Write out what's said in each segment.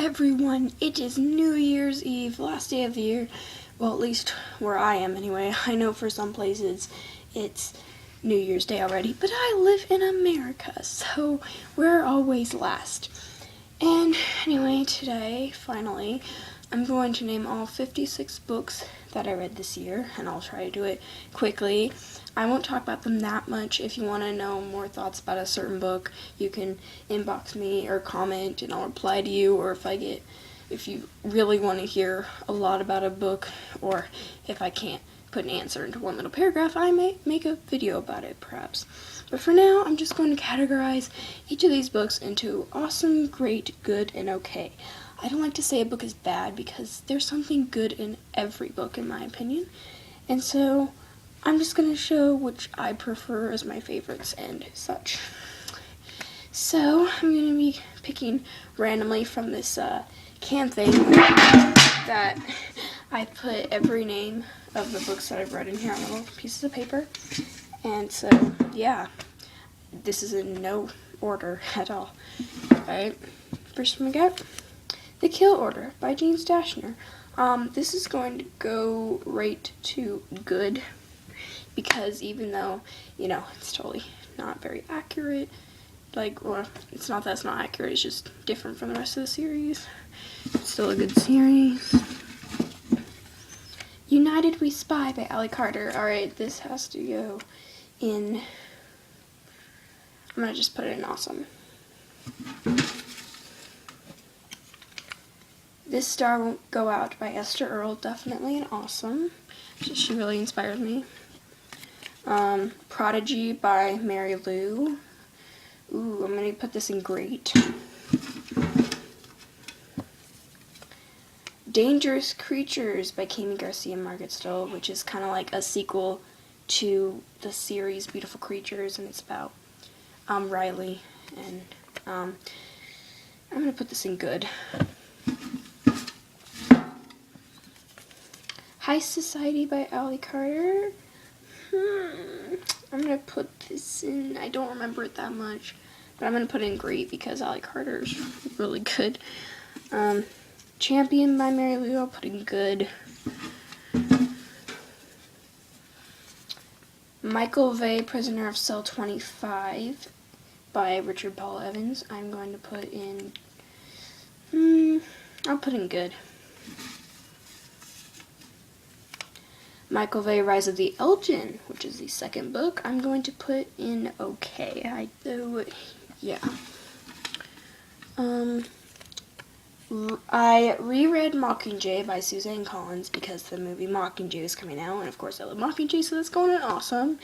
everyone? It is New Year's Eve, last day of the year. Well, at least where I am anyway. I know for some places it's New Year's Day already, but I live in America, so we're always last. And anyway, today, finally, I'm going to name all 56 books that I read this year, and I'll try to do it quickly. I won't talk about them that much. If you want to know more thoughts about a certain book, you can inbox me or comment and I'll reply to you, or if you really want to hear a lot about a book, or if I can't put an answer into one little paragraph, I may make a video about it perhaps. But for now, I'm just going to categorize each of these books into awesome, great, good, and okay. I don't like to say a book is bad because there's something good in every book in my opinion. And so I'm just going to show which I prefer as my favorites and such. So I'm going to be picking randomly from this can thing that I put every name of the books that I've read in here on little pieces of paper. And so, yeah, this is in no order at all. Alright, first one we got The Kill Order by Gene Stashner. This is going to go right to good, because even though, it's totally not very accurate, it's not that it's not accurate, it's just different from the rest of the series. It's still a good series. United We Spy by Ally Carter. Alright, this has to go in, I'm going to just put it in awesome. This Star Won't Go Out by Esther Earl, definitely an awesome. She really inspired me. Prodigy by Mary Lou. Ooh, I'm going to put this in great. Dangerous Creatures by Kami Garcia and Margaret Stowe, which is kind of like a sequel to the series Beautiful Creatures, and it's about Riley, and I'm going to put this in good. Heist Society by Ally Carter. I'm going to put this in, I don't remember it that much, but I'm going to put it in great because Ally Carter's really good. Champion by Mary Lou, I'll put in good. Michael Vey, Prisoner of Cell 25 by Richard Paul Evans, I'm going to put in, I'll put in good. Michael Vey, Rise of the Elgin, which is the second book, I'm going to put in okay. I reread Mockingjay by Suzanne Collins because the movie Mockingjay is coming out, and of course I love Mockingjay, so that's going in awesome.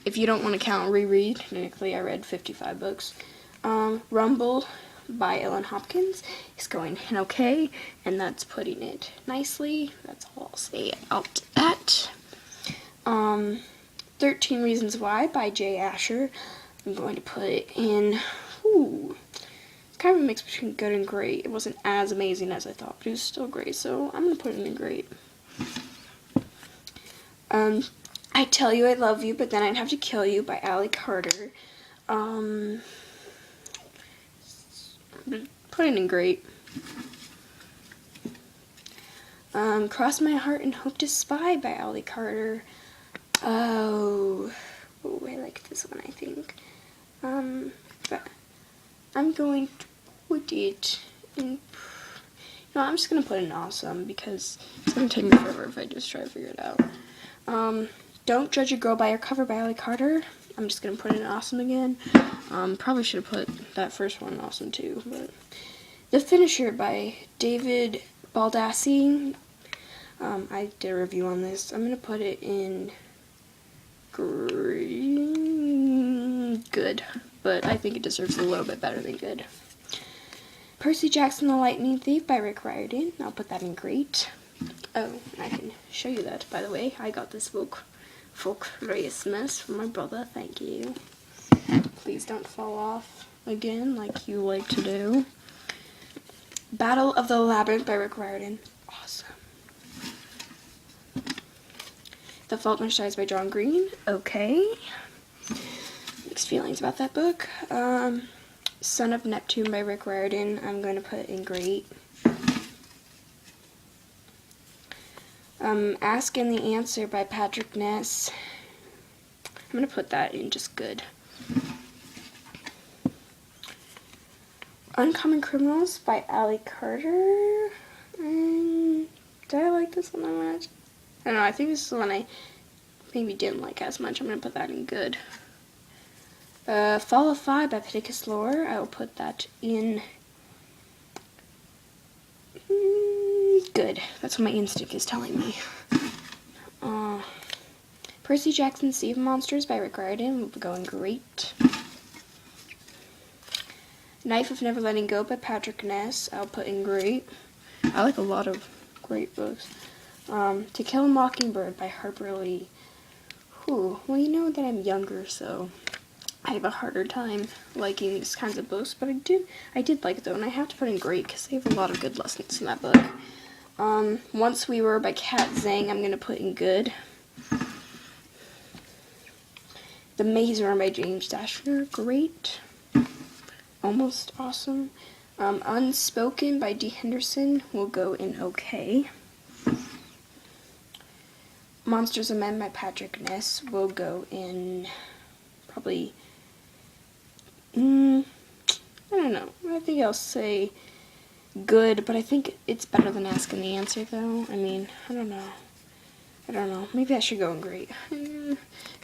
If you don't want to count reread, technically I read 55 books. Rumble by Ellen Hopkins is going in okay, and that's putting it nicely. That's all I'll say about that. 13 Reasons Why by Jay Asher, I'm going to put it in, it's kind of a mix between good and great. It wasn't as amazing as I thought, but it was still great, so I'm going to put it in great. I Tell You I Love You, But Then I'd Have to Kill You by Ally Carter. Put it in great. Cross My Heart and Hope to Spy by Ally Carter. I like this one, I think. But I'm going to put it in, I'm just going to put it in awesome because it's going to take me forever if I just try to figure it out. Don't Judge a Girl by Her Cover by Ally Carter. I'm just going to put it in awesome again. Probably should have put that first one in awesome too. But The Finisher by David Baldassi. I did a review on this. I'm going to put it in good, but I think it deserves a little bit better than good. Percy Jackson the Lightning Thief by Rick Riordan. I'll put that in great. Oh, I can show you that, by the way. I got this book for Christmas from my brother. Thank you. Please don't fall off again like you like to do. Battle of the Labyrinth by Rick Riordan. Awesome. The Faulkner Stars by John Green. Okay. Mixed feelings about that book. Son of Neptune by Rick Riordan, I'm going to put in great. Ask and the Answer by Patrick Ness, I'm going to put that in just good. Uncommon Criminals by Ally Carter. Did I like this one that much? I don't know, I think this is the one I maybe didn't like as much. I'm going to put that in good. Fall of Phi by Pittacus Lore, I will put that in good. That's what my instinct is telling me. Percy Jackson's Sea of Monsters by Rick Riordan will be going great. Knife of Never Letting Go by Patrick Ness, I'll put in great. I like a lot of great books. To Kill a Mockingbird by Harper Lee. Well, you know that I'm younger, so I have a harder time liking these kinds of books, but I did like it though, and I have to put in great because they have a lot of good lessons in that book. Once We Were by Kat Zhang, I'm going to put in good. The Maze Runner by James Dashner, great. Almost awesome. Unspoken by D. Henderson will go in okay. Monsters of Men by Patrick Ness will go in probably, I don't know. I think I'll say good, but I think it's better than Ask and the Answer though. I mean, I don't know. Maybe I should go in great.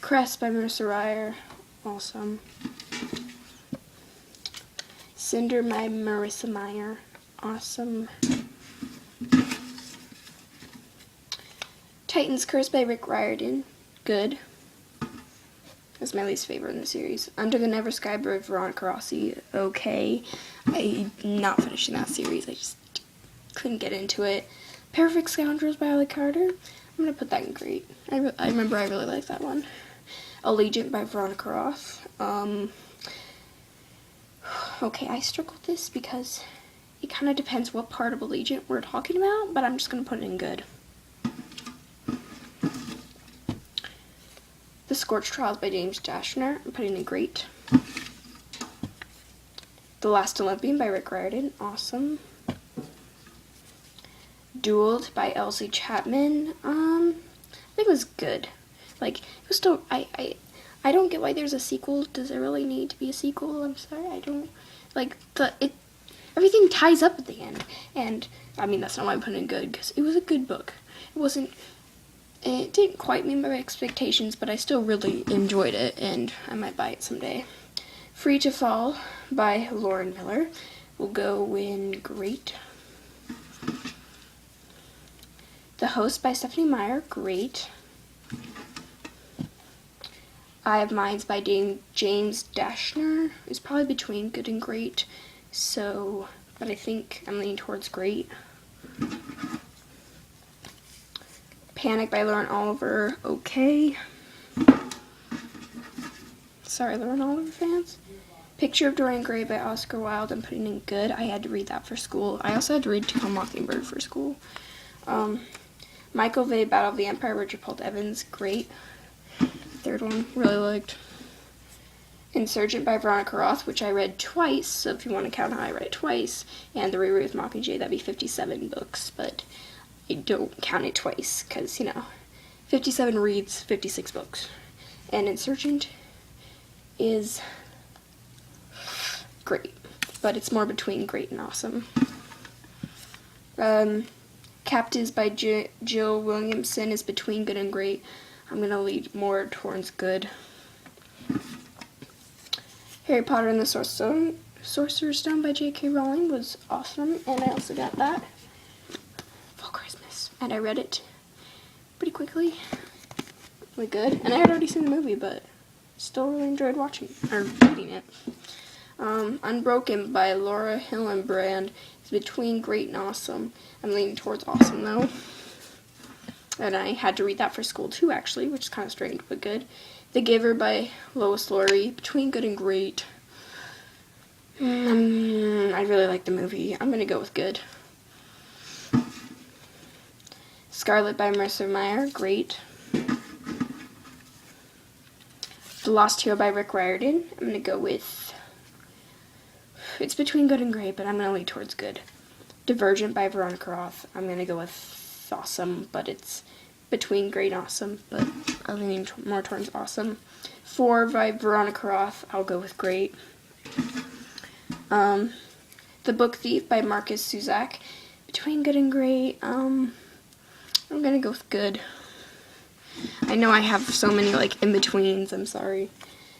Crest by Mercer Ryer, awesome. Cinder by Marissa Meyer, awesome. Titan's Curse by Rick Riordan, good. That's my least favorite in the series. Under the Never Sky by Veronica Rossi, okay. I'm not finishing that series, I just couldn't get into it. Perfect Scoundrels by Ally Carter, I'm going to put that in great. I remember I really liked that one. Allegiant by Veronica Roth. Okay, I struggled this because it kind of depends what part of Allegiant we're talking about, but I'm just going to put it in good. The Scorched Trials by James Dashner, I'm putting in great. The Last Olympian by Rick Riordan, awesome. Dueled by Elsie Chapman, I think it was good. Like, it was still, I don't get why there's a sequel. Does there really need to be a sequel? I'm sorry, I don't, like, everything ties up at the end. And, I mean, that's not why I'm putting it good, because it was a good book. It didn't quite meet my expectations, but I still really enjoyed it, and I might buy it someday. Free to Fall by Lauren Miller will go in great. The Host by Stephanie Meyer, great. Eye of Minds by James Dashner is probably between good and great, so, but I think I'm leaning towards great. Panic by Lauren Oliver, okay. Sorry, Lauren Oliver fans. Picture of Dorian Gray by Oscar Wilde, I'm putting in good. I had to read that for school. I also had to read To Kill a Mockingbird for school. Michael Vey, Battle of the Empire, Richard Paul Evans, great. Third one, really liked. Insurgent by Veronica Roth, which I read twice, so if you want to count how I read it twice, and The Reread with Mockingjay, that'd be 57 books, but I don't count it twice, because, 57 reads 56 books. And Insurgent is great, but it's more between great and awesome. Captives by Jill Williamson is between good and great. I'm going to lead more towards good. Harry Potter and the Sorcerer's Stone by J.K. Rowling was awesome, and I also got that for Christmas. And I read it pretty quickly. Really good. And I had already seen the movie, but still really enjoyed reading it. Unbroken by Laura Hillenbrand is between great and awesome. I'm leaning towards awesome, though. And I had to read that for school, too, actually, which is kind of strange, but good. The Giver by Lois Lowry, between good and great. I really like the movie. I'm going to go with good. Scarlet by Mercer Meyer, great. The Lost Hero by Rick Riordan, I'm going to go with it's between good and great, but I'm going to lean towards good. Divergent by Veronica Roth. I'm going to go with awesome, but it's between great and awesome, but I'm leaning more towards awesome. 4 by Veronica Roth. I'll go with great. The Book Thief by Marcus Zusak. Between good and great, I'm going to go with good. I know I have so many like in-betweens, I'm sorry.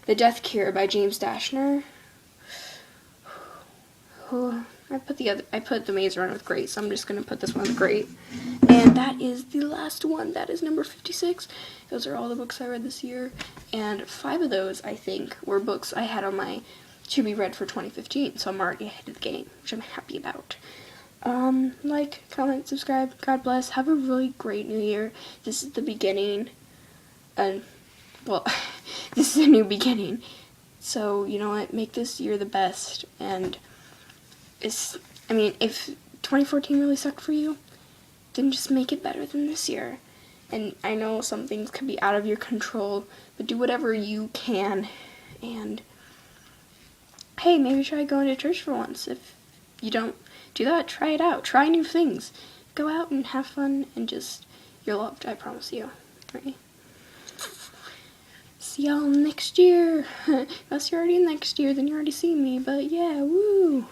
The Death Cure by James Dashner. I put The Maze Runner with great, so I'm just going to put this one with great. And that is the last one. That is number 56. Those are all the books I read this year. And 5 of those, I think, were books I had on my to be read for 2015. So I'm already ahead of the game, which I'm happy about. Like, comment, subscribe. God bless. Have a really great new year. This is the beginning. Well, this is a new beginning. So, you know what? Make this year the best. And if 2014 really sucked for you, then just make it better than this year. And I know some things can be out of your control, but do whatever you can. And hey, maybe try going to church for once. If you don't do that, try it out. Try new things. Go out and have fun, and you're loved, I promise you. Right? See y'all next year. Unless you're already next year, then you already see me, but yeah, woo.